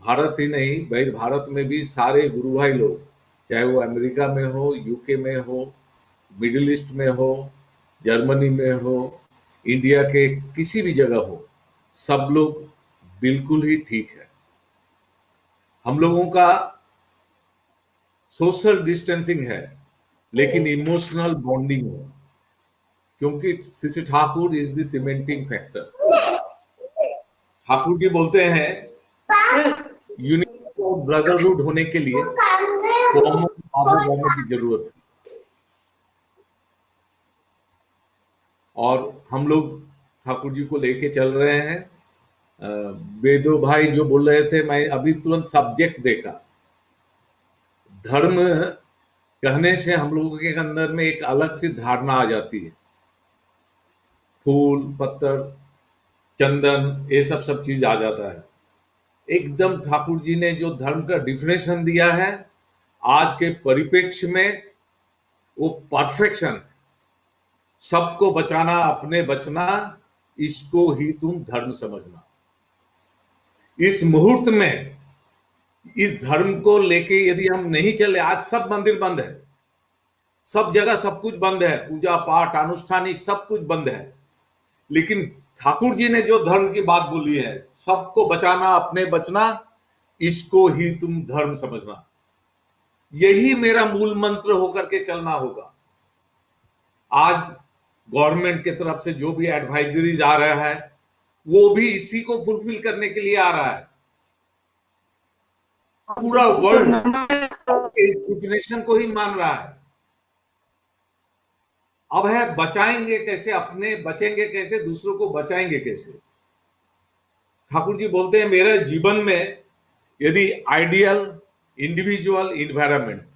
भारत ही नहीं, भाई भारत में भी सारे गुरु भाई लोग, चाहे वो अमेरिका में हो, यूके में हो, मिडिल ईस्ट में हो, जर्मनी में हो, इंडिया के किसी भी जगह हो, सब लोग बिल्कुल ही ठीक है। हम लोगों का सोशल डिस्टेंसिंग है, लेकिन इमोशनल बॉन्डिंग है, क्योंकि Shri Thakur is the cementing factor. Thakur ji बोलते हैं यूनिटी और ब्रदरहुड होने के लिए कॉमन फादर बनने की जरूरत है। और हम लोग ठाकुर जी को लेके चल रहे हैं। वेदो भाई जो बोल रहे थे, मैं अभी तुरंत सब्जेक्ट देखा। धर्म कहने से हम लोगों के अंदर में एक अलग सी धारणा आ जाती है। फूल पत्थर चंदन ये सब चीज आ जाता है। एकदम ठाकुर जी ने जो धर्म का डिफिनेशन दिया है आज के परिप्रेक्ष्य में, वो परफेक्शन। सबको बचाना अपने बचना, इसको ही तुम धर्म समझना। इस मुहूर्त में इस धर्म को लेके यदि हम नहीं चले, आज सब मंदिर बंद है, सब जगह सब कुछ बंद है, पूजा पाठ अनुष्ठानिक सब कुछ बंद है, लेकिन ठाकुर जी ने जो धर्म की बात बोली है, सबको बचाना अपने बचना, इसको ही तुम धर्म समझना, यही मेरा मूल मंत्र होकर के चलना होगा। आज गवर्नमेंट की तरफ से जो भी एडवाइजरीज आ रहा है, वो भी इसी को फुलफिल करने के लिए आ रहा है। पूरा वर्ल्ड इस डिफिनेशन को ही मान रहा है। अब है बचाएंगे कैसे, अपने बचेंगे कैसे, दूसरों को बचाएंगे कैसे। ठाकुर जी बोलते हैं मेरे जीवन में यदि आइडियल इंडिविजुअल इन्वायरमेंट,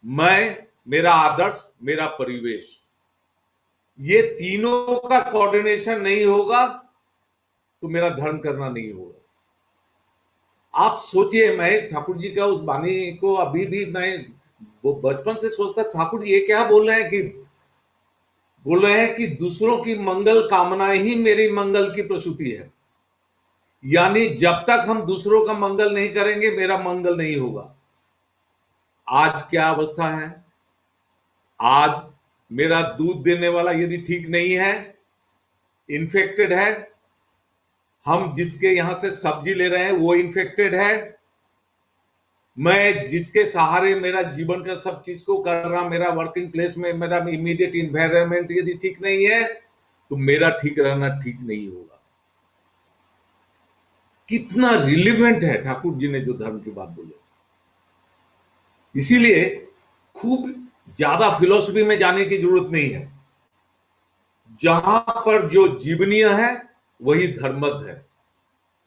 मैं, मेरा आदर्श, मेरा परिवेश, ये तीनों का कोऑर्डिनेशन नहीं होगा तो मेरा धर्म करना नहीं होगा। आप सोचिए, मैं ठाकुर जी का उस वाणी को अभी भी मैं बचपन से सोचता, ठाकुर जी ये क्या बोल रहे हैं कि दूसरों की मंगल कामना ही मेरी मंगल की प्रसूति है। यानी जब तक हम दूसरों का मंगल नहीं करेंगे मेरा मंगल नहीं होगा। आज क्या अवस्था है, आज मेरा दूध देने वाला यदि ठीक नहीं है, इन्फेक्टेड है, हम जिसके यहां से सब्जी ले रहे हैं वो इन्फेक्टेड है, मैं जिसके सहारे मेरा जीवन का सब चीज को कर रहा, मेरा वर्किंग प्लेस में मेरा इमीडिएट इन्वायरमेंट यदि ठीक नहीं है, तो मेरा ठीक रहना ठीक नहीं होगा। कितना रिलेवेंट है ठाकुर जी ने जो धर्म की बात बोली। इसीलिए खूब ज्यादा फिलॉसफी में जाने की जरूरत नहीं है। जहां पर जो जीवनीय है वही धर्मद है।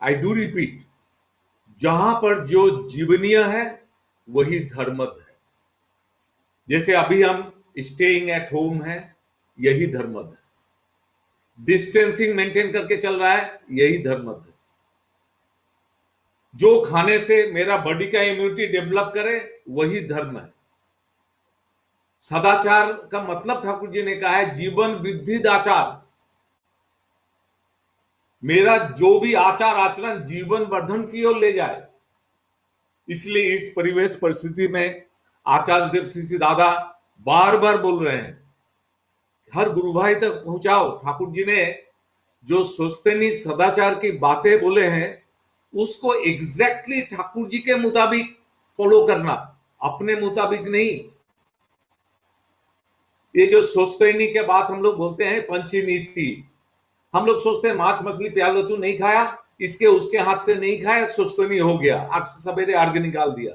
आई डू रिपीट, जहां पर जो जीवनीय है वही धर्मद है। जैसे अभी हम स्टेइंग एट होम है, यही धर्मद है। डिस्टेंसिंग मेंटेन करके चल रहा है, यही धर्मद है। जो खाने से मेरा बॉडी का इम्यूनिटी डेवलप करे, वही धर्म है। सदाचार का मतलब ठाकुर जी ने कहा है जीवन वृद्धि दाचार। मेरा जो भी आचार आचरण जीवन वर्धन की ओर ले जाए। इसलिए इस परिवेश परिस्थिति में आचार्य देव श्री दादा बार बार बोल रहे हैं, हर गुरु भाई तक पहुंचाओ। ठाकुर जी ने जो सोचते सदाचार की बातें बोले हैं, उसको एग्जैक्टली ठाकुर जी के मुताबिक फॉलो करना, अपने मुताबिक नहीं। ये जो सोचते के बात हम लोग बोलते हैं पंची नीति, हम लोग सोचते हैं मांस मछली प्याज लहसुन नहीं खाया, इसके उसके हाथ से नहीं खाया, सोचते हो गया, आज सवेरे आर्ग निकाल दिया।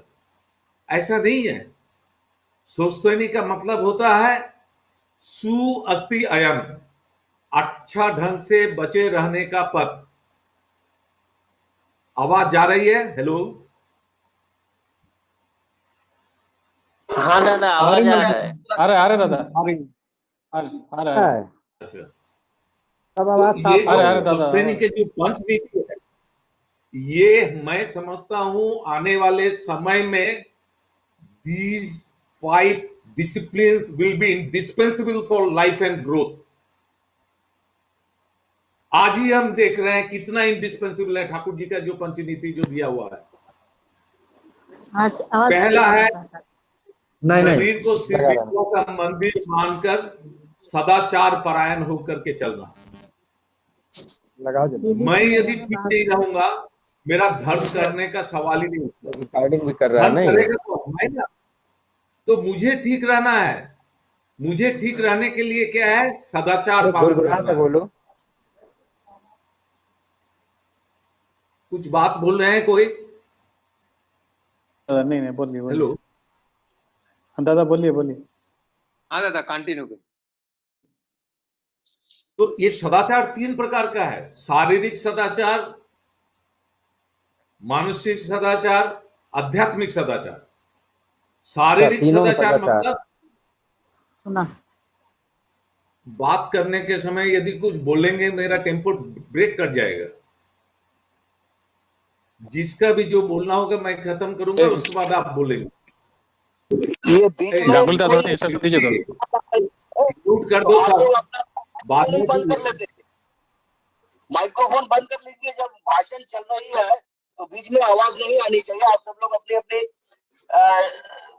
ऐसा नहीं है। सोचते का मतलब होता है सु अस्ति अयम, अच्छा ढंग से बचे रहने का पथ। आवाज जा रही है? हेलो, हाँ दादा, आवाज आ रहा है। आ रहे दादा, आ रहा है। अच्छा, सब तो आवाज ये साफ आ रहा है। जो सोचते के जो पंच नीति है, ये मैं समझता हूं आने वाले समय में these 5 disciplines will be indispensable for life and growth। आज ही हम देख रहे हैं कितना इंडिस्पेंसिबल है ठाकुर जी का जो पंचनीति जो दिया हुआ है। पहला है शरीर को श्री विष्णु का मंदिर मानकर सदाचार परायण होकर के चलना। मैं यदि ठीक नहीं रहूंगा, मेरा धर्म करने का सवाल ही नहीं उठता। रिकॉर्डिंग भी कर रहा है धर्म ना करेगा तो अपनाएगा। तो मुझे ठीक रहना है। मुझे ठीक रहने के लिए क्या है? सदाचार पालन करना है। बोलो। कुछ बात बोल रहे हैं कोई? नहीं नहीं, बोलिए बोलिए। हेलो, हाँ दादा, बोलिए बोलिए। हाँ दादा, कंटिन्यू करो। तो ये सदाचार 3 प्रकार का है। शारीरिक सदाचार, मानसिक सदाचार, आध्यात्मिक सदाचार। शारीरिक सदाचार मतलब सुना, बात करने के समय यदि कुछ बोलेंगे मेरा टेम्पो ब्रेक कर जाएगा। जिसका भी जो बोलना होगा मैं खत्म करूंगा, उसके बाद आप बोलेंगे। ये बीच में राहुल का थोड़ा इंस्ट्रक्शन दीजिए तो। म्यूट कर दो सब, बाद में बंद कर लेते, माइक्रोफोन बंद कर लीजिए। जब भाषण चल रही है तो बीच में आवाज नहीं आनी चाहिए। आप सब लोग अपने अपने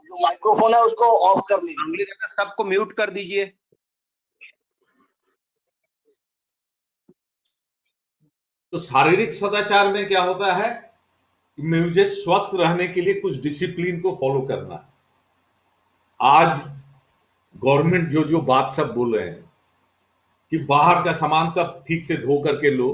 जो माइक्रोफोन है उसको ऑफ कर लीजिए। सबको म्यूट कर दीजिए। तो शारीरिक सदाचार में क्या होता है? मुझे स्वस्थ रहने के लिए कुछ डिसिप्लिन को फॉलो करना है। आज गवर्नमेंट जो जो बात सब बोल रहे हैं कि बाहर का सामान सब ठीक से धो करके लो,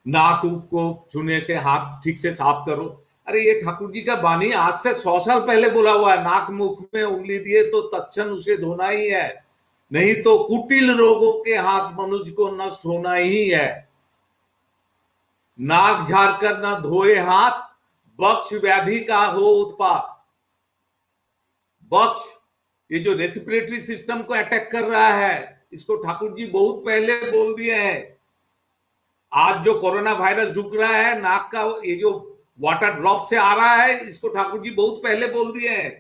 नाक को छूने से हाथ ठीक से साफ करो। अरे ये ठाकुर जी का वाणी आज से 100 साल पहले बोला हुआ है। नाक मुख में उंगली दिए तो तत्क्षण उसे धोना ही है, नहीं तो कुटिल रोगों के हाथ मनुष्य को नष्ट होना ही है। नाक झाड़कर न धोए हाथ, बक्ष व्याधि का हो उत्पात। बक्ष, ये जो रेस्पिरेटरी सिस्टम को अटैक कर रहा है, इसको ठाकुर जी बहुत पहले बोल दिए हैं। आज जो कोरोना वायरस रुक रहा है, नाक का ये जो वाटर ड्रॉप से आ रहा है, इसको ठाकुर जी बहुत पहले बोल दिए हैं।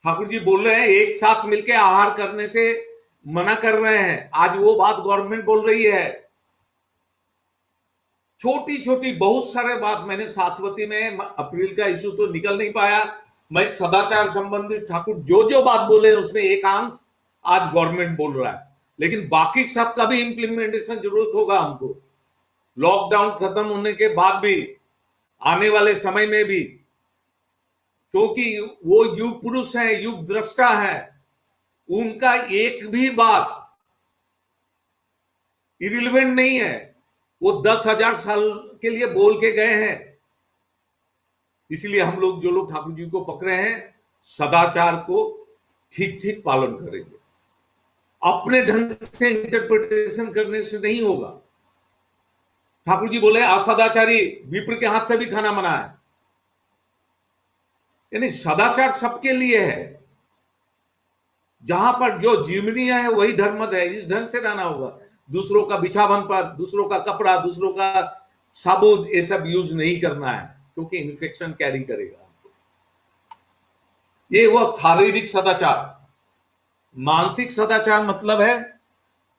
ठाकुर जी बोल रहे हैं एक साथ मिलकर आहार करने से मना कर रहे हैं। आज वो बात गवर्नमेंट बोल रही है। छोटी छोटी बहुत सारे बात मैंने सातवती में अप्रैल का इशू तो निकल नहीं पाया। मैं सदाचार संबंधित ठाकुर जो जो बात बोले उसमें एक अंश आज गवर्नमेंट बोल रहा है, लेकिन बाकी सब का भी इंप्लीमेंटेशन जरूरत होगा हमको। लॉकडाउन खत्म होने के बाद भी, आने वाले समय में भी, क्योंकि वो युग पुरुष हैं, युग दृष्टा है। उनका एक भी बात इरिलेवेंट नहीं है। वो 10,000 साल के लिए बोल के गए हैं। इसलिए हम लोग जो लोग ठाकुर जी को पकड़े हैं, सदाचार को ठीक ठीक पालन करेंगे। अपने ढंग से इंटरप्रिटेशन करने से नहीं होगा। ठाकुर जी बोले असदाचारी विप्र के हाथ से भी खाना मना है। यानी सदाचार सबके लिए है। जहां पर जो जीवनीय है वही धर्मद है। इस ढंग से रहना होगा। दूसरों का बिछावन पर, दूसरों का कपड़ा, दूसरों का साबुन, ये सब यूज नहीं करना है, क्योंकि इन्फेक्शन कैरी करेगा। ये वो शारीरिक सदाचार। मानसिक सदाचार मतलब है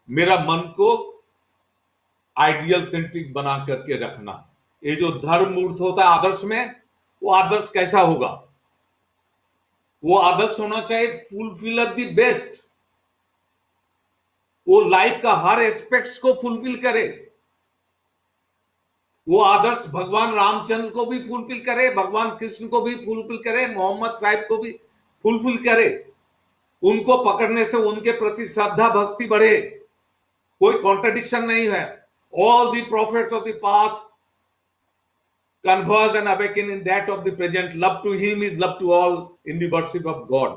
मेरा मन को आइडियल सेंट्रिक बना करके रखना। ये जो धर्म मूर्त होता है आदर्श में, वो आदर्श कैसा होगा? वो आदर्श होना चाहिए फुलफिल द बेस्ट। वो लाइफ का हर एस्पेक्ट्स को फुलफिल करे। वो आदर्श भगवान रामचंद्र को भी फुलफिल करे, भगवान कृष्ण को भी फुलफिल करे, मोहम्मद साहिब को भी फुलफिल करे। उनको पकड़ने से उनके प्रति श्रद्धा भक्ति बढ़े। कोई कॉन्ट्रडिक्शन नहीं है। All the profits of the past converse and awaken in that of the present. Love to him is love to all in the worship of God.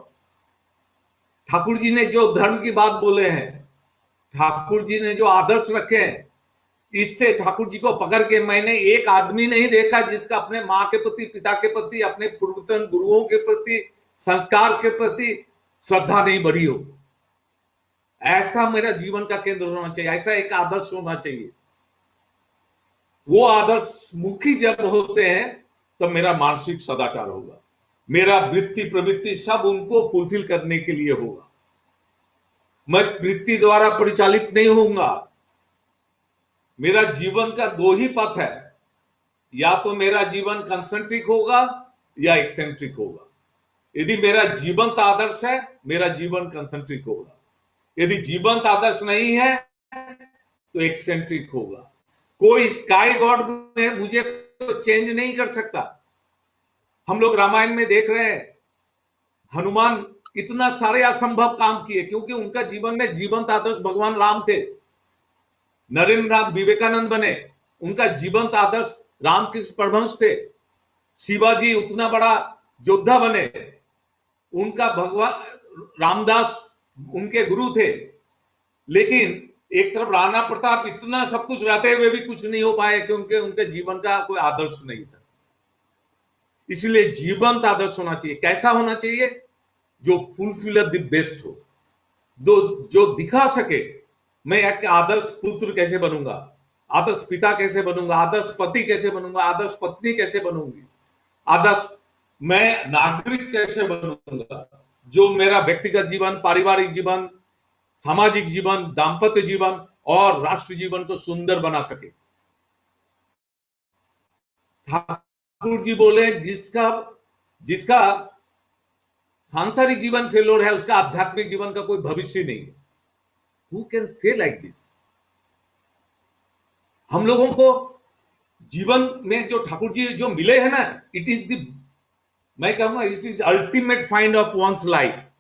Thakur ji ने जो धर्म की बात बोले हैं, ठाकुर जी ने जो आदर्श रखे हैं, इससे ठाकुर जी को पकड़ के मैंने एक आदमी नहीं देखा जिसका अपने माँ के प्रति, पिता के प्रति, अपने पूर्वतन गुरुओं के प्रति, संस्कार के प्रति श्रद्धा नहीं बढ़ी हो। ऐसा मेरा जीवन का केंद्र होना चाहिए। ऐसा एक आदर्श होना चाहिए। वो आदर्श मुखी जब होते हैं तब मेरा मानसिक सदाचार होगा। मेरा वृत्ति प्रवृत्ति सब उनको फुलफिल करने के लिए होगा। मैं वृत्ति द्वारा परिचालित नहीं होऊंगा। मेरा जीवन का दो ही पथ है, या तो मेरा जीवन कंसेंट्रिक होगा या एक्सेंट्रिक होगा। यदि मेरा जीवंत आदर्श है, मेरा जीवन कंसेंट्रिक होगा। यदि जीवंत आदर्श नहीं है तो एक्सेंट्रिक होगा। कोई स्काई गॉड में मुझे तो चेंज नहीं कर सकता। हम लोग रामायण में देख रहे हैं, हनुमान इतना सारे असंभव काम किए क्योंकि उनका जीवन में जीवंत आदर्श भगवान राम थे। नरेंद्रनाथ विवेकानंद बने, उनका जीवंत आदर्श रामकृष्ण परमहंस थे। शिवाजी उतना बड़ा योद्धा बने, उनका भगवान रामदास उनके गुरु थे। लेकिन एक तरफ राणा प्रताप इतना सब कुछ रहते हुए भी कुछ नहीं हो पाए क्योंकि उनके जीवन का कोई आदर्श नहीं था। इसलिए जीवंत आदर्श होना चाहिए। कैसा होना चाहिए? जो फुलफिल द बेस्ट हो, जो दिखा सके मैं एक आदर्श पुत्र कैसे बनूंगा, आदर्श पिता कैसे बनूंगा, आदर्श पति कैसे बनूंगा, आदर्श पत्नी कैसे बनूंगी, आदर्श मैं नागरिक कैसे बनूंगा, जो मेरा व्यक्तिगत जीवन, पारिवारिक जीवन, सामाजिक जीवन, दाम्पत्य जीवन और राष्ट्र जीवन को सुंदर बना सके। ठाकुर जी बोले जिसका सांसारिक जीवन फेलोर है, उसका आध्यात्मिक जीवन का कोई भविष्य नहीं है। Who can say like this? हम लोगों को जीवन में जो ठाकुर जी जो मिले हैं ना, इट इज द, मैं कहूंगा it is ultimate find of one's life.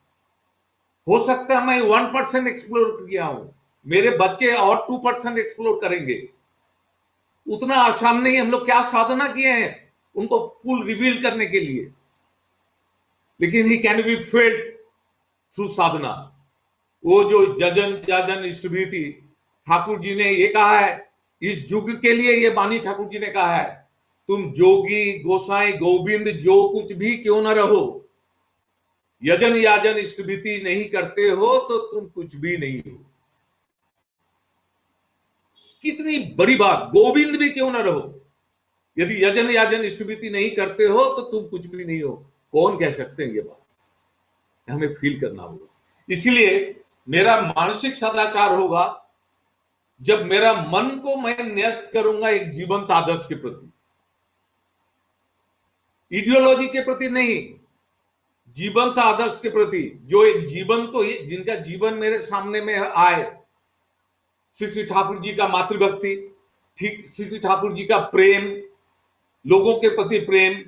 हो सकता है मैं 1% एक्सप्लोर किया हूं, मेरे बच्चे और 2% एक्सप्लोर करेंगे। उतना आसान नहीं। हम लोग क्या साधना किए हैं उनको फुल रिवील करने के लिए, लेकिन he can be felt through sadhana. वो जो जजन जाजन इष्टभीति, ठाकुर जी ने ये कहा है, इस युग के लिए ये बानी ठाकुर जी ने कहा है, तुम जोगी गोसाई गोविंद जो कुछ भी क्यों न रहो, यजन याजन इष्टभीति नहीं करते हो तो तुम कुछ भी नहीं हो। कितनी बड़ी बात, गोविंद भी क्यों न रहो, यदि यजन याजन इष्टभीति नहीं करते हो तो तुम कुछ भी नहीं हो। कौन कह सकते हैं ये बात? हमें फील करना होगा। इसीलिए मेरा मानसिक सदाचार होगा जब मेरा मन को मैं न्यस्त करूंगा एक जीवंत आदर्श के प्रति, इडियोलॉजी के प्रति नहीं, जीवंत आदर्श के प्रति, जो एक जीवन को, जिनका जीवन मेरे सामने में आए। श्री श्री ठाकुर जी का मातृभक्ति, ठीक, श्री श्री ठाकुर जी का प्रेम, लोगों के प्रति प्रेम।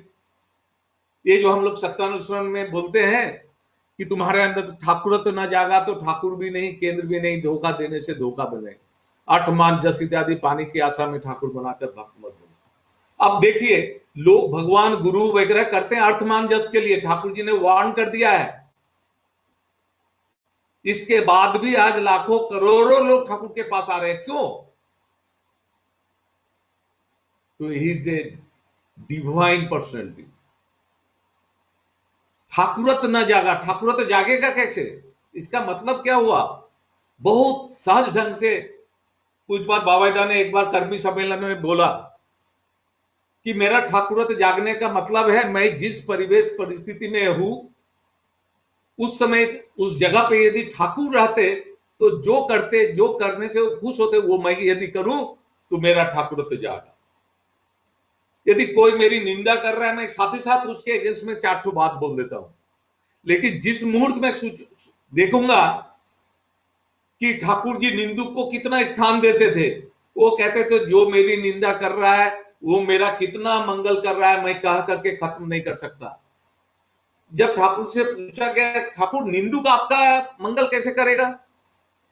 ये जो हम लोग सत्यानुस्मरण में बोलते हैं कि तुम्हारे अंदर ठाकुरत्व न जागा तो ठाकुर भी नहीं, केंद्र भी नहीं, धोखा देने से धोखा बने, अर्थमान जस इत्यादि पानी की आशा में ठाकुर बनाकर भक्त मत बनो। अब देखिए, लोग भगवान गुरु वगैरह करते हैं अर्थमान जस के लिए, ठाकुर जी ने वार्न कर दिया है। इसके बाद भी आज लाखों करोड़ों लोग ठाकुर के पास आ रहे हैं। क्यों? तो he is a divine personality. ठाकुरत्व न जागा, ठाकुरत्व जागेगा कैसे? इसका मतलब क्या हुआ? बहुत सहज ढंग से पूज्यपाद बाबाजा ने एक बार कर्मी सम्मेलन में बोला कि मेरा ठाकुरत्व जागने का मतलब है मैं जिस परिवेश परिस्थिति में हूं उस समय उस जगह पे यदि ठाकुर रहते तो जो करने से वो खुश होते वो मैं यदि करूं तो मेरा ठाकुरत्व जागा। यदि कोई मेरी निंदा कर रहा है, मैं साथ ही साथ उसके अगेंस्ट में 4 ठो बात बोल देता हूं। लेकिन जिस मुहूर्त में देखूंगा कि ठाकुर जी निंदुक को कितना स्थान देते थे, वो कहते थे जो मेरी निंदा कर रहा है वो मेरा कितना मंगल कर रहा है, मैं कह करके खत्म नहीं कर सकता। जब ठाकुर से पूछा गया ठाकुर निंदुक आपका मंगल कैसे करेगा,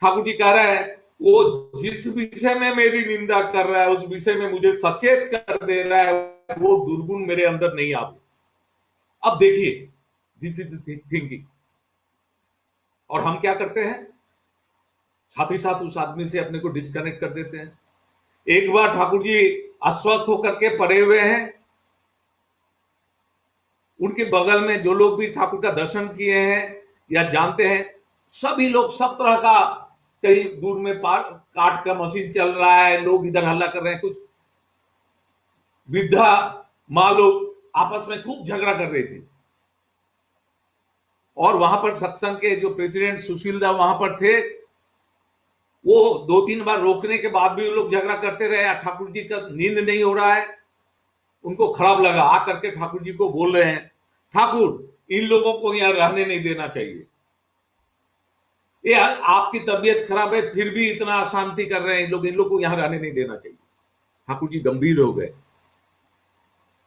ठाकुर जी कह रहा है वो जिस विषय में मेरी निंदा कर रहा है उस विषय में मुझे सचेत कर दे रहा है, वो दुर्गुण मेरे अंदर नहीं आवे। अब देखिए, दिस इज थिंकिंग। और हम क्या करते हैं, साथ ही साथ उस आदमी से अपने को डिस्कनेक्ट कर देते हैं। एक बार ठाकुर जी अस्वस्थ होकर के पड़े हुए हैं, उनके बगल में जो लोग भी ठाकुर का दर्शन किए हैं या जानते हैं, सभी लोग सब तरह का, कहीं दूर में काट का मशीन चल रहा है, लोग इधर हल्ला कर रहे हैं, कुछ वृद्धा माँ लोग आपस में खूब झगड़ा कर रहे थे। और वहां पर सत्संग के जो प्रेसिडेंट सुशील दा वहां पर थे, वो 2-3 बार रोकने के बाद भी वो लोग झगड़ा करते रहे। ठाकुर जी का नींद नहीं हो रहा है, उनको खराब लगा, आकर के ठाकुर जी को बोल रहे हैं, ठाकुर इन लोगों को यहां रहने नहीं देना चाहिए, ये आपकी तबीयत खराब है फिर भी इतना अशांति कर रहे हैं इन लोग को यहां रहने नहीं देना चाहिए। ठाकुर जी गंभीर हो गए।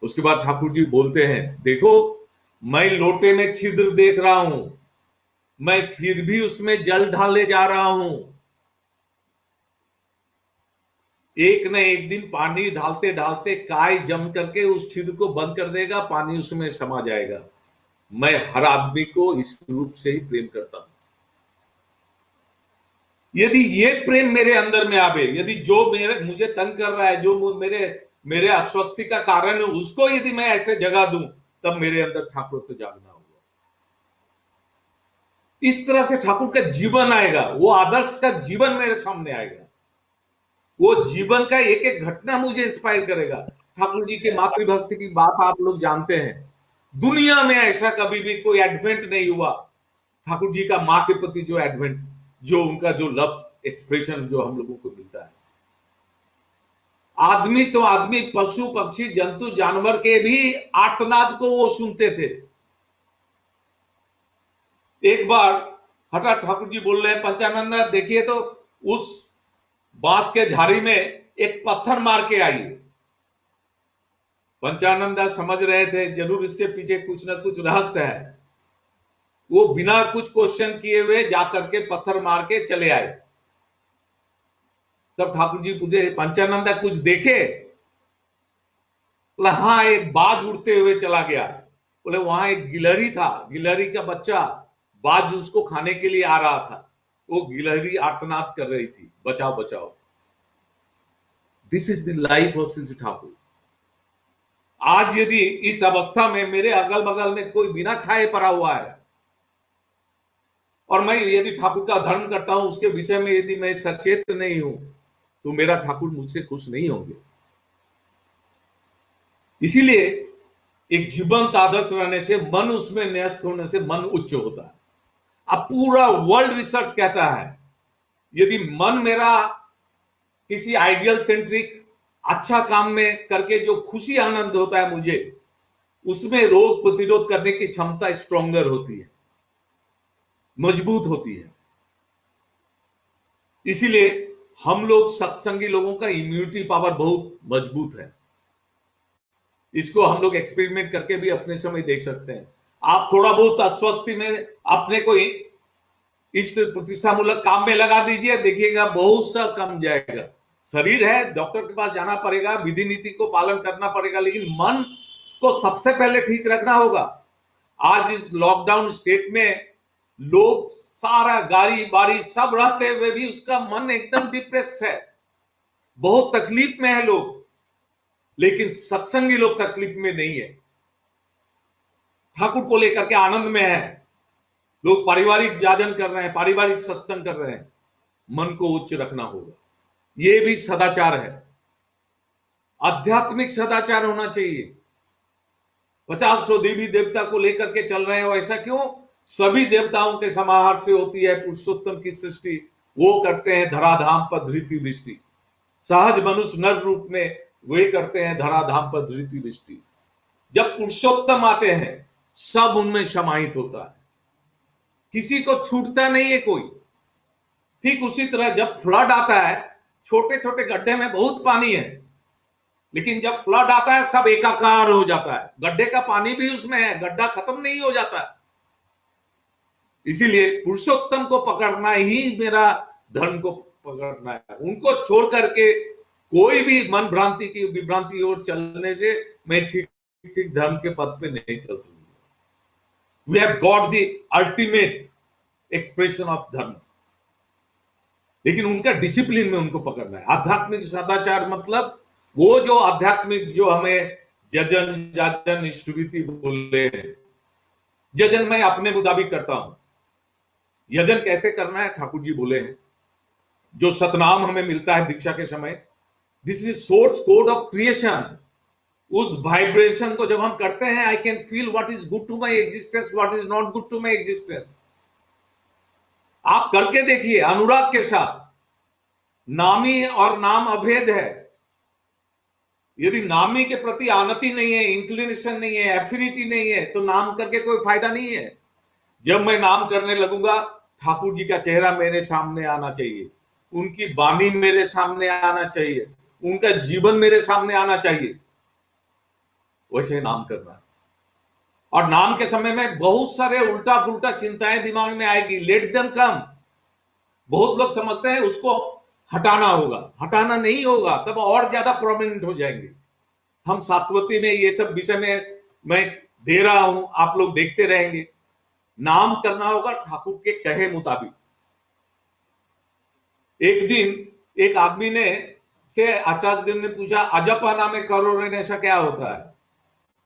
उसके बाद ठाकुर जी बोलते हैं, देखो मैं लोटे में छिद्र देख रहा हूं, मैं फिर भी उसमें जल ढाले जा रहा हूं, एक न एक दिन पानी डालते डालते काय जम करके उस छिद्र को बंद कर देगा, पानी उसमें समा जाएगा। मैं हर आदमी को इस रूप से ही प्रेम करता हूं। यदि ये प्रेम मेरे अंदर में आवे, यदि जो मुझे तंग कर रहा है, जो मेरे अस्वस्थि का कारण है, उसको यदि मैं ऐसे जगा दूं, तब मेरे अंदर ठाकुरत्व जागना होगा। इस तरह से ठाकुर का जीवन आएगा, वो आदर्श का जीवन मेरे सामने आएगा, वो जीवन का एक एक घटना मुझे इंस्पायर करेगा। ठाकुर जी के मातृभक्ति की बात आप लोग जानते हैं, दुनिया में ऐसा कभी भी कोई एडवेंट नहीं हुआ ठाकुर जी का मां के प्रति जो एडवेंट, जो उनका जो लव एक्सप्रेशन जो हम लोगों को मिलता है। आदमी तो आदमी, पशु पक्षी जंतु जानवर के भी आर्तनाद को वो सुनते थे। एक बार हठात ठाकुर जी बोल रहे हैं, पंचानंदा देखिए तो उस बांस के झाड़ी में एक पत्थर मार के आई। पंचानंदा समझ रहे थे जरूर इसके पीछे कुछ ना कुछ रहस्य है। वो बिना कुछ क्वेश्चन किए हुए जाकर के पत्थर मार के चले आए। तब ठाकुर जी पूछे, पंचानंदा कुछ देखे? बोला हाँ, एक बाज उड़ते हुए चला गया। बोले वहां एक गिलहरी था, गिलहरी का बच्चा, बाज उसको खाने के लिए आ रहा था, वो गिलहरी आर्तनाद कर रही थी, बचाओ बचाओ। This is the life of Shri Thakur. आज यदि इस अवस्था में मेरे अगल बगल में कोई बिना खाए पड़ा हुआ है और मैं यदि ठाकुर का धर्म करता हूं, उसके विषय में यदि मैं सचेत नहीं हूं, तो मेरा ठाकुर मुझसे खुश नहीं होंगे। इसीलिए एक जीवंत आदर्श रहने से, मन उसमें न्यस्त होने से मन उच्च होता है। अब पूरा वर्ल्ड रिसर्च कहता है, यदि मन मेरा किसी आइडियल सेंट्रिक अच्छा काम में करके जो खुशी आनंद होता है मुझे, उसमें रोग प्रतिरोध करने की क्षमता स्ट्रोंगर होती है, मजबूत होती है। इसीलिए हम लोग सत्संगी लोगों का इम्यूनिटी पावर बहुत मजबूत है। इसको हम लोग एक्सपेरिमेंट करके भी अपने समय देख सकते हैं। आप थोड़ा बहुत अस्वस्थि में अपने को इष्ट प्रतिष्ठा मूलक काम में लगा दीजिए, देखिएगा बहुत सा कम जाएगा। शरीर है, डॉक्टर के पास जाना पड़ेगा, विधि नीति को पालन करना पड़ेगा, लेकिन मन को सबसे पहले ठीक रखना होगा। आज इस लॉकडाउन स्टेट में लोग सारा गाड़ी बारी सब रहते हुए भी उसका मन एकदम डिप्रेस्ड है, बहुत तकलीफ में है लोग, लेकिन सत्संगी लोग तकलीफ में नहीं है, ठाकुर को लेकर के आनंद में है। लोग पारिवारिक जाजन कर रहे हैं, पारिवारिक सत्संग कर रहे हैं। मन को उच्च रखना होगा, यह भी सदाचार है, आध्यात्मिक सदाचार होना चाहिए। 50 देवी देवता को लेकर के चल रहे हो, ऐसा क्यों? सभी देवताओं के समाहार से होती है पुरुषोत्तम की सृष्टि, वो करते हैं धराधाम पर धृति वृष्टि। सहज मनुष्य नर रूप में वे करते हैं धराधाम पर धृति वृष्टि। जब पुरुषोत्तम आते हैं सब उनमें समाहित होता है, किसी को छूटता नहीं है कोई। ठीक उसी तरह जब फ्लड आता है, छोटे छोटे गड्ढे में बहुत पानी है, लेकिन जब फ्लड आता है सब एकाकार हो जाता है, गड्ढे का पानी भी उसमें है, गड्ढा खत्म नहीं हो जाता है। इसीलिए पुरुषोत्तम को पकड़ना ही मेरा धर्म को पकड़ना है। उनको छोड़ करके कोई भी मन भ्रांति की विभ्रांति ओर चलने से मैं ठीक ठीक धर्म के पद पे नहीं चल सकूंगा। We have got the ultimate expression of dharma, लेकिन उनका डिसिप्लिन में उनको पकड़ना है। आध्यात्मिक सदाचार मतलब वो जो आध्यात्मिक, जो हमें जजन जाजन स्तुति बोले हैं, जजन मैं अपने मुताबिक करता हूं। यजन कैसे करना है ठाकुर जी बोले हैं। जो सतनाम हमें मिलता है दीक्षा के समय, this is source code of creation. उस वाइब्रेशन को जब हम करते हैं, I can feel what is good to my existence, what is not good to my existence. आप करके देखिए अनुराग के साथ, नामी और नाम अभेद है। यदि नामी के प्रति आनति नहीं है, इंक्लिनेशन नहीं है, एफिनिटी नहीं है, तो नाम करके कोई फायदा नहीं है। जब मैं नाम करने लगूंगा, ठाकुर जी का चेहरा मेरे सामने आना चाहिए, उनकी वाणी मेरे सामने आना चाहिए, उनका जीवन मेरे सामने आना चाहिए, वैसे नाम करना। और नाम के समय में बहुत सारे उल्टा पुल्टा चिंताएं दिमाग में आएगी, लेट देम कम। बहुत लोग समझते हैं उसको हटाना होगा, हटाना नहीं होगा, तब और ज्यादा प्रोमिनेंट हो जाएंगे। हम सात्वती में ये सब विषय में मैं दे रहा हूं, आप लोग देखते रहेंगे। नाम करना होगा ठाकुर के कहे मुताबिक। एक दिन एक आदमी ने से आचार्य देव ने पूछा, अजपा नामे करो रे ऐसा क्या होता है?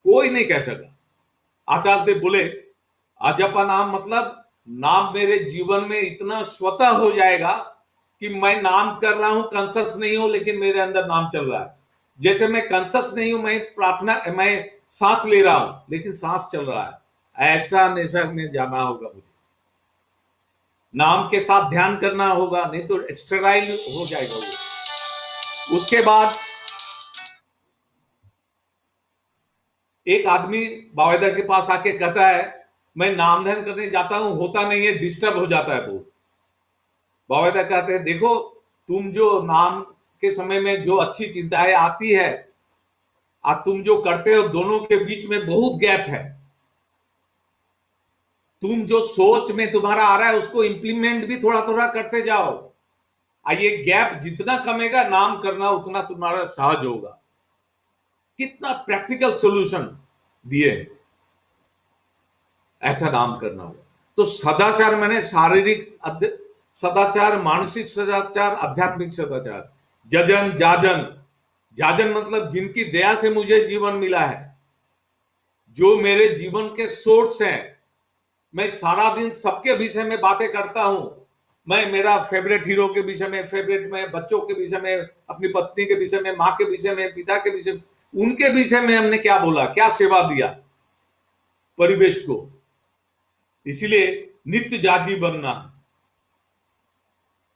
कोई नहीं कह सका। आचार्य देव बोले, अजपा नाम मतलब नाम मेरे जीवन में इतना स्वतः हो जाएगा कि मैं नाम कर रहा हूं, कॉन्शियस नहीं हूं, लेकिन मेरे अंदर नाम चल रहा है। जैसे मैं कॉन्शियस नहीं हूं, मैं प्रार्थना, मैं सांस ले रहा हूं, लेकिन सांस चल रहा है। ऐसा नेशा में जाना होगा मुझे। नाम के साथ ध्यान करना होगा, नहीं तो स्टेराइल हो जाएगा वो। उसके बाद एक आदमी बावेदा के पास आके कहता है, मैं नाम ध्यान करने जाता हूं, होता नहीं है, डिस्टर्ब हो जाता है वो। बावेदा कहते हैं, देखो तुम जो नाम के समय में जो अच्छी चिंताएं आती है और तुम जो करते हो, दोनों के बीच में बहुत गैप है। तुम जो सोच में तुम्हारा आ रहा है उसको इंप्लीमेंट भी थोड़ा थोड़ा करते जाओ। ये गैप जितना कमेगा, नाम करना उतना तुम्हारा सहज होगा। कितना प्रैक्टिकल सॉल्यूशन दिए। ऐसा नाम करना होगा। तो सदाचार मैंने शारीरिक सदाचार, मानसिक सदाचार, आध्यात्मिक सदाचार। जजन जाजन, जाजन मतलब जिनकी दया से मुझे जीवन मिला है, जो मेरे जीवन के सोर्स हैं। मैं सारा दिन सबके विषय में बातें करता हूं। मैं मेरा फेवरेट हीरो के विषय में, फेवरेट में बच्चों के विषय में, अपनी पत्नी के विषय में, मां के विषय में, पिता के विषय में, उनके विषय में हमने क्या बोला, क्या सेवा दिया परिवेश को। इसलिए नित्य जाजी बनना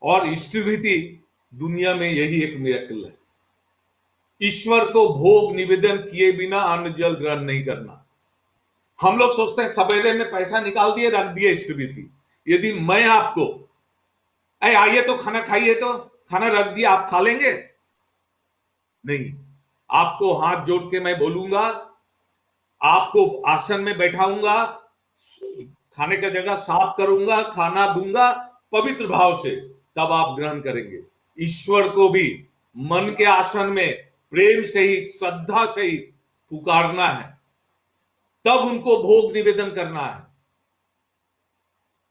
और इष्टभीति दुनिया में यही एक मिरेकल है। ईश्वर को भोग निवेदन किए बिना अन्न जल ग्रहण नहीं करना। हम लोग सोचते हैं सवेरे में पैसा निकाल दिए, रख दिए इष्टभीति। यदि मैं आपको आइए तो खाना खाइए, तो खाना रख दिया, आप खा लेंगे? नहीं। आपको हाथ जोड़ के मैं बोलूंगा, आपको आसन में बैठाऊंगा, खाने का जगह साफ करूंगा, खाना दूंगा पवित्र भाव से, तब आप ग्रहण करेंगे। ईश्वर को भी मन के आसन में प्रेम सहित, श्रद्धा सहित पुकारना है, तब उनको भोग निवेदन करना है।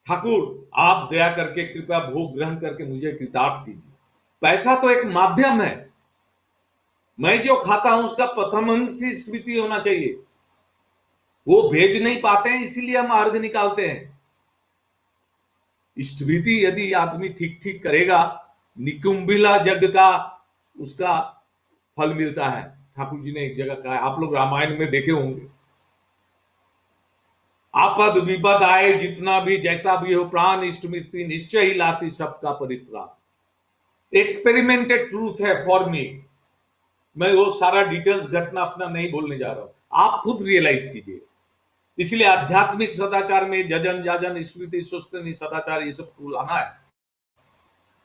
ठाकुर आप दया करके कृपया भोग ग्रहण करके मुझे कृतार्थ कीजिए। पैसा तो एक माध्यम है। मैं जो खाता हूं उसका प्रथम अंग से स्मृति होना चाहिए। वो भेज नहीं पाते हैं, इसीलिए हम अर्घ निकालते हैं। इष्टभीति यदि आदमी ठीक ठीक करेगा, निकुंभिला यज्ञ का उसका फल मिलता है। ठाकुर जी ने एक जगह कहा, आप लोग रामायण में देखे होंगे, आपद विपद आए जितना भी जैसा भी हो, प्राण इष्टमिस्त्री निश्चय ही लाती सबका परित्राण। एक्सपेरिमेंटेड ट्रूथ है फॉर मी। मैं वो सारा डिटेल्स घटना अपना नहीं बोलने जा रहा हूं, आप खुद रियलाइज कीजिए। इसलिए आध्यात्मिक सदाचार में जजन जाजन स्मृति सोस्तनी सदाचार ये सब लाना है।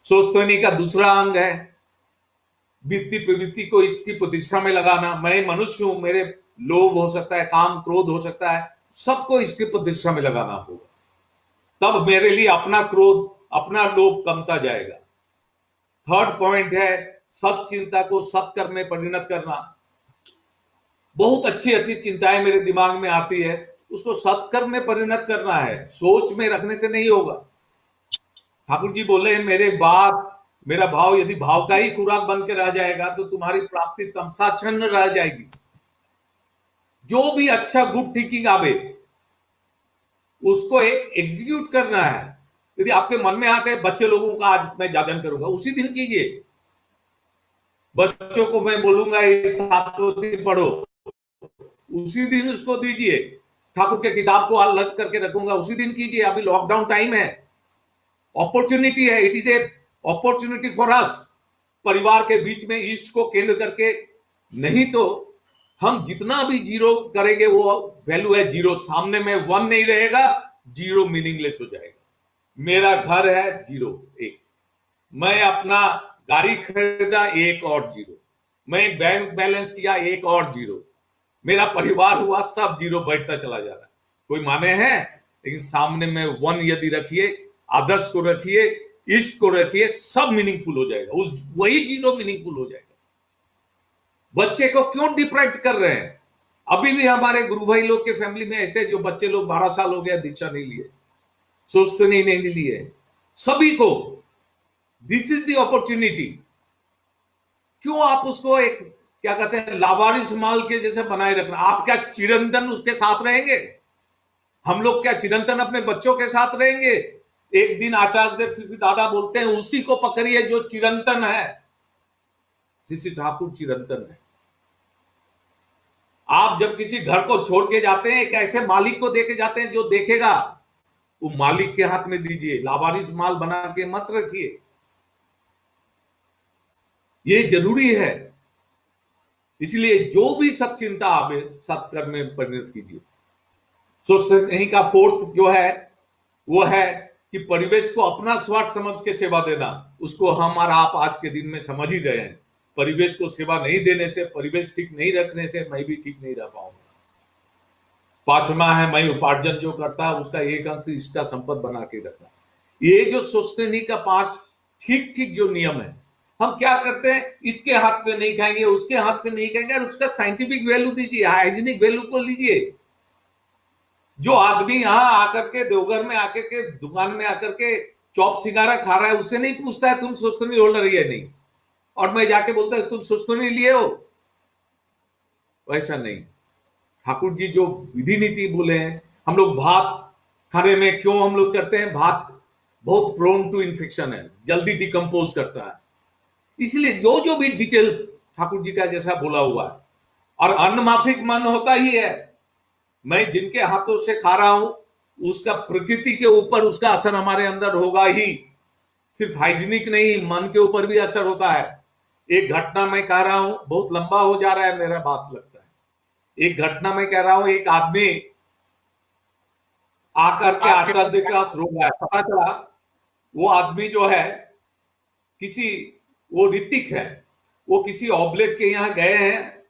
सोस्तनी का दूसरा अंग है वित्ती प्रवृत्ति को इसकी प्रतिष्ठा में लगाना। मैं मनुष्य हूं, मेरे लोभ हो सकता है, काम क्रोध हो सकता है, सबको इसकी प्रतिष्ठा में लगाना होगा, तब मेरे लिए अपना क्रोध, अपना लोभ कमता जाएगा। थर्ड पॉइंट है सत चिंता को सत्कर्म में परिणत करना। बहुत अच्छी अच्छी चिंताएं मेरे दिमाग में आती है, उसको सत्कर्म में परिणत करना है, सोच में रखने से नहीं होगा। ठाकुर जी बोले, मेरा भाव यदि भाव का ही खुराक बन के रह जाएगा तो तुम्हारी प्राप्ति तमसाच्छन्न रह जाएगी। जो भी अच्छा गुड थिंकिंग आवे उसको एग्जीक्यूट करना है। यदि आपके मन में आते हैं बच्चे लोगों का आज मैं जाजन करूंगा, उसी दिन कीजिए। बच्चों को मैं बोलूंगा ये सातवती पढ़ो, उसी दिन उसको दीजिए। ठाकुर के किताब को अलग करके रखूंगा, उसी दिन कीजिए। अभी लॉकडाउन टाइम है, अपॉर्चुनिटी है, it is a opportunity for us. परिवार के बीच में इष्ट को केंद्र करके, नहीं तो हम जितना भी जीरो करेंगे वो वैल्यू है जीरो, सामने में 1 नहीं रहेगा, जीरो मीनिंगलेस हो जाएगा। मेरा घर है जीरो, 1, मैं अपना गाड़ी खरीदा 1 और जीरो, मैं बैंक बैलेंस किया 1 और जीरो, मेरा परिवार हुआ सब जीरो बढ़ता चला जा रहा है, कोई माने हैं? लेकिन सामने में 1 यदि रखिए, आदर्श को रखिए, इष्ट को रखिए, सब मीनिंगफुल हो जाएगा, उस वही जीरो मीनिंगफुल हो जाएगा। बच्चे को क्यों डिप्राइव कर रहे हैं? अभी भी हमारे गुरु भाई लोग के फैमिली में ऐसे जो बच्चे लोग 12 साल हो गया दीक्षा नहीं लिए, सोचते नहीं लिए, सभी को दिस इज द अपॉर्चुनिटी। क्यों आप उसको एक क्या कहते हैं लावारिस माल के जैसे बनाए रखना? आप क्या चिरंतन उसके साथ रहेंगे? हम लोग क्या चिरंतन अपने बच्चों के साथ रहेंगे? एक दिन आचार्य देव श्री दादा बोलते हैं उसी को पकड़िए जो चिरंतन है। श्री ठाकुर चिरंतन है। आप जब किसी घर को छोड़ के जाते हैं, एक ऐसे मालिक को देके जाते हैं जो देखेगा, वो मालिक के हाथ में दीजिए, लावारिस माल बना के मत रखिए। ये जरूरी है। इसलिए जो भी सच्चिंता आवे सत्कर्म में परिणत कीजिए। सोचने का फोर्थ जो है वो है कि परिवेश को अपना स्वार्थ समझ के सेवा देना। उसको हम और आप आज के दिन में समझ ही गए हैं। परिवेश को सेवा नहीं देने से, परिवेश ठीक नहीं रखने से मैं भी ठीक नहीं रह पाऊंगा। 5वां है मैं उपार्जन जो करता है उसका 1 अंश इसका संपत्ति बना के रखना। ये जो सोचने का 5 ठीक जो नियम है, हम क्या करते हैं, इसके हाथ से नहीं खाएंगे, उसके हाथ से नहीं खाएंगे, और उसका साइंटिफिक वैल्यू दीजिए, हाइजीनिक वैल्यू को लीजिए। जो आदमी यहां आकर के देवघर में आकर के दुकान में आकर के चॉप सिंगारा खा रहा है, उससे नहीं पूछता है तुम सोचनी होल्डर है नहीं, और मैं जाके बोलता है तुम सोचनी लिए हो। वैसा नहीं। ठाकुर जी जो विधि नीति बोले हैं, हम लोग भात खाने में क्यों हम लोग करते हैं, भात बहुत प्रोन टू इन्फेक्शन है, जल्दी डिकम्पोज करता है। इसलिए जो भी डिटेल्स ठाकुर जी का जैसा बोला हुआ है, और अन्न माफिक मन होता ही है। मैं जिनके हाथों से खा रहा हूं उसका प्रकृति के ऊपर उसका असर हमारे अंदर होगा ही। सिर्फ हाइजीनिक नहीं, मन के ऊपर भी असर होता है। एक घटना मैं कह रहा हूं, बहुत लंबा हो जा रहा है मेरा बात लगता है। एक घटना मैं कह रहा हूं, एक आदमी आकर के आचार्य के पास रो गया। पता चला वो आदमी जो है वो ऋतिक है, वो किसी ऑबलेट के यहाँ गए हैं,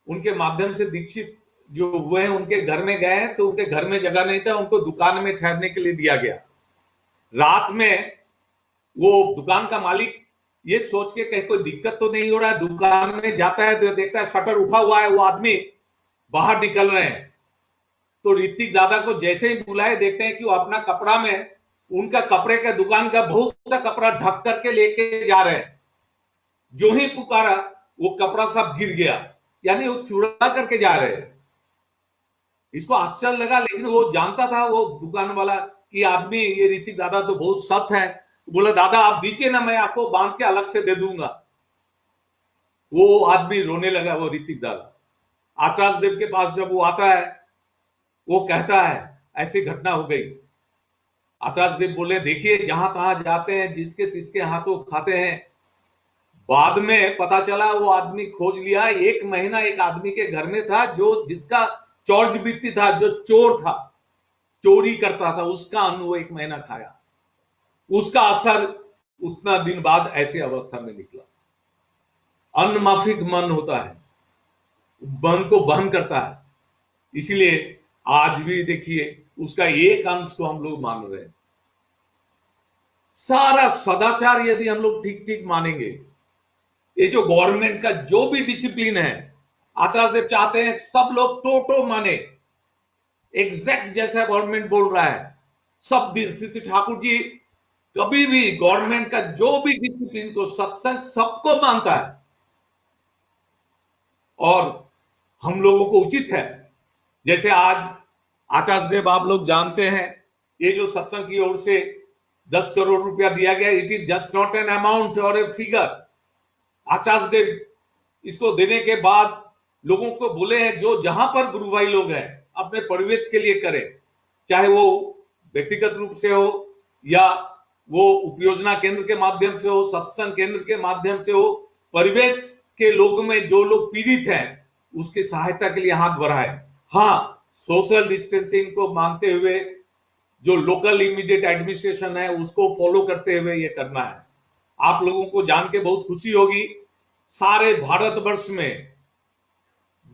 उनके माध्यम से दीक्षित जो हुए हैं उनके घर में गए हैं, तो उनके घर में जगह नहीं था, उनको दुकान में ठहरने के लिए दिया गया। रात में वो दुकान का मालिक ये सोच के कहीं कोई दिक्कत तो नहीं हो रहा है, दुकान में जाता है तो देखता है शटर उठा हुआ है, वो आदमी बाहर निकल रहे हैं। तो ऋतिक दादा को जैसे ही बुलाए, देखते हैं कि वो अपना कपड़ा में उनका कपड़े का दुकान का बहुत सा कपड़ा ढक करके लेके जा रहे हैं। जो ही पुकारा वो कपड़ा सब गिर गया, यानी वो चुरा करके जा रहे हैं। इसको आश्चर्य लगा, लेकिन वो जानता था वो दुकान वाला कि आदमी ये ऋतिक दादा तो बहुत सख्त है। बोला दादा आप दीजिए ना, मैं आपको बांध के अलग से दे दूंगा। वो आदमी रोने लगा, वो ऋतिक दादा। आचार्य देव के पास जब वो आता है, वो कहता है ऐसी घटना हो गई। आचार्य देव बोले देखिए जहां तहां जाते हैं, जिसके तिसके हाथों खाते हैं। बाद में पता चला वो आदमी खोज लिया, 1 महीना एक आदमी के घर में था जो जिसका चौर्ज वृत्ति था, जो चोर था, चोरी करता था, उसका अन्न वो 1 महीना खाया। उसका असर उतना दिन बाद ऐसी अवस्था में निकला। अन्न माफिक मन होता है, मन को बहन करता है। इसलिए आज भी देखिए उसका 1 अंश को हम लोग मान रहे हैं। सारा सदाचार यदि हम लोग ठीक मानेंगे, ये जो गवर्नमेंट का जो भी डिसिप्लिन है, आचार्य देव चाहते हैं सब लोग टोटो माने, एग्जैक्ट जैसा गवर्नमेंट बोल रहा है सब दिन। श्री ठाकुर जी कभी भी गवर्नमेंट का जो भी डिसिप्लिन को, सत्संग सबको मानता है। और हम लोगों को उचित है, जैसे आज आचार्य देव आप लोग जानते हैं, ये जो सत्संग की ओर से 10 करोड़ रुपया दिया गया, it is just not an amount और ए फिगर। आचार्य देव इसको देने के बाद लोगों को बोले हैं जो जहां पर गुरु भाई लोग हैं अपने परिवेश के लिए करें, चाहे वो व्यक्तिगत रूप से हो या वो उपयोजना केंद्र के माध्यम से हो, सत्संग केंद्र के माध्यम से हो, परिवेश के लोगों में जो लोग पीड़ित हैं उसकी सहायता के लिए हाथ बढ़ाए। हाँ, सोशल डिस्टेंसिंग को मानते हुए जो लोकल इमीडिएट एडमिनिस्ट्रेशन है उसको फॉलो करते हुए ये करना है। आप लोगों को जान के बहुत खुशी होगी, सारे भारतवर्ष में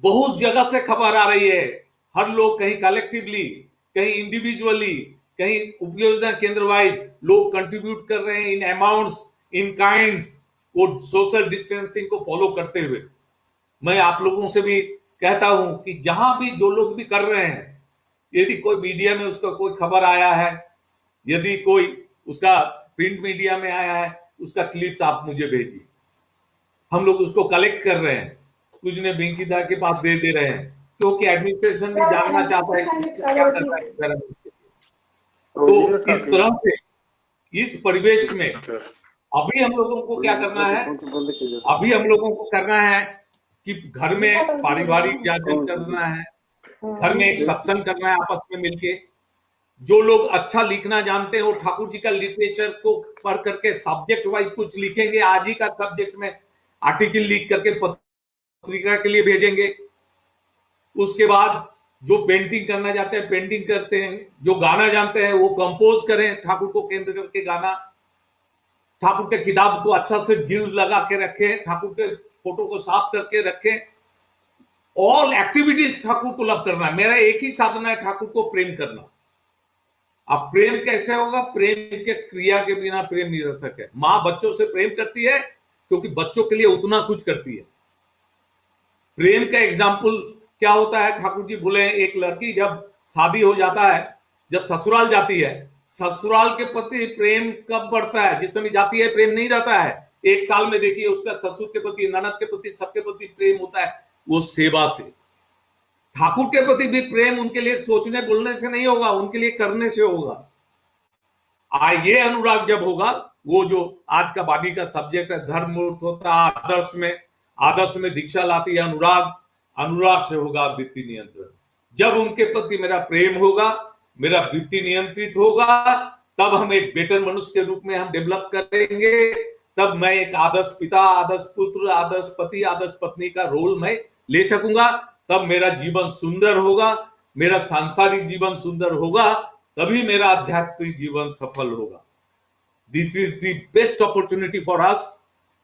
बहुत जगह से खबर आ रही है, हर लोग कहीं कलेक्टिवली, कहीं इंडिविजुअली, कहीं उपयोजना केंद्र वाइज लोग कंट्रीब्यूट कर रहे हैं इन अमाउंट्स, इन काइंड्स, वो सोशल डिस्टेंसिंग को फॉलो करते हुए। मैं आप लोगों से भी कहता हूं कि जहां भी जो लोग भी कर रहे हैं, यदि कोई मीडिया में उसका कोई खबर आया है, यदि कोई उसका प्रिंट मीडिया में आया है, उसका क्लिप्स आप मुझे भेजिए। हम लोग उसको कलेक्ट कर रहे हैं, कुछ ने बेंकीदा के पास दे रहे हैं, क्योंकि एडमिनिस्ट्रेशन भी जानना चाहता है क्या कर रहा है। तो इस तरह से इस परिवेश में अभी हम लोगों को क्या करना है, अभी हम लोगों को करना है कि घर में पारिवारिक जागरण करना है, घर में एक सत्संग करना है आपस में मिलके। जो लोग अच्छा लिखना जानते हैं वो ठाकुर जी का लिटरेचर को पढ़ करके सब्जेक्ट वाइज कुछ लिखेंगे, आज ही का सब्जेक्ट में आर्टिकल लिख करके पत्रिका के लिए भेजेंगे। उसके बाद जो पेंटिंग करना चाहते हैं पेंटिंग करते हैं, जो गाना जानते हैं वो कंपोज करें, ठाकुर को केंद्र करके गाना, ठाकुर के किताब को अच्छा से जिल्द लगा के रखें, ठाकुर के फोटो को साफ करके रखें। ऑल एक्टिविटीज ठाकुर को लव करना है। मेरा एक ही साधना है, ठाकुर को प्रेम करना। अब प्रेम कैसे होगा? प्रेम के क्रिया के बिना प्रेम निरर्थक है। मां बच्चों से प्रेम करती है क्योंकि बच्चों के लिए उतना कुछ करती है। प्रेम का एग्जाम्पल क्या होता है? ठाकुर जी बोले एक लड़की जब शादी हो जाता है, जब ससुराल जाती है, ससुराल के प्रति प्रेम कब बढ़ता है? जिस समय जाती है प्रेम नहीं रहता है। एक साल में देखिए उसका ससुर के प्रति, ननद के प्रति, सबके प्रति प्रेम होता है, वो सेवा से। ठाकुर के प्रति भी प्रेम उनके लिए सोचने बोलने से नहीं होगा, उनके लिए करने से होगा। ये अनुराग जब होगा, वो जो आज का बागी का सब्जेक्ट है, धर्म मूर्त होता है आदर्श में दीक्षा लाती है अनुराग, अनुराग से होगा वृत्ति नियंत्रण। जब उनके प्रति मेरा प्रेम होगा, मेरा वृत्ति नियंत्रित होगा, तब हम एक बेटर मनुष्य के रूप में हम डेवलप करेंगे। तब मैं एक आदर्श पिता, आदर्श पुत्र, आदर्श पति, आदर्श पत्नी का रोल मैं ले सकूंगा। तब मेरा जीवन सुंदर होगा, मेरा सांसारिक जीवन सुंदर होगा, तभी मेरा आध्यात्मिक जीवन सफल होगा। This is the best opportunity for us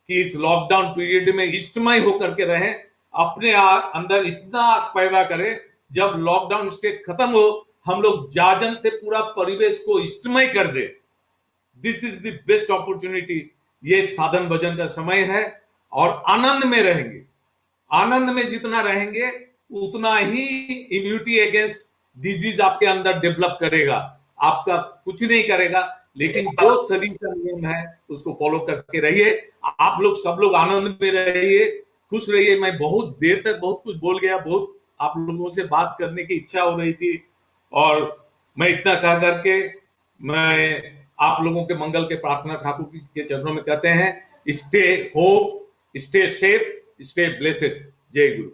कि इस लॉकडाउन पीरियड में इष्टमय होकर के रहें, अपने अंदर इतना पैदा करें, जब लॉकडाउन स्टेट खत्म हो, हम लोग जाजन से पूरा परिवेश को इष्टमय कर दे। This is the best opportunity. ये साधन भजन का समय है और आनंद में रहेंगे। आनंद में जितना रहेंगे उतना ही इम्यूनिटी अगेंस्ट डिजीज आपके अंदर डेवलप करेगा। आपका कुछ नहीं करेगा, लेकिन जो शरीर का नियम है उसको फॉलो करके रहिए। आप लोग सब लोग आनंद में रहिए, खुश रहिए। मैं बहुत देर तक बहुत कुछ बोल गया, बहुत आप लोगों से बात करने की इच्छा हो रही थी, और मैं इतना कह करके मैं आप लोगों के मंगल के प्रार्थना ठाकुर के चरणों में कहते हैं। Stay hope, stay safe, stay blessed. जय गुरु।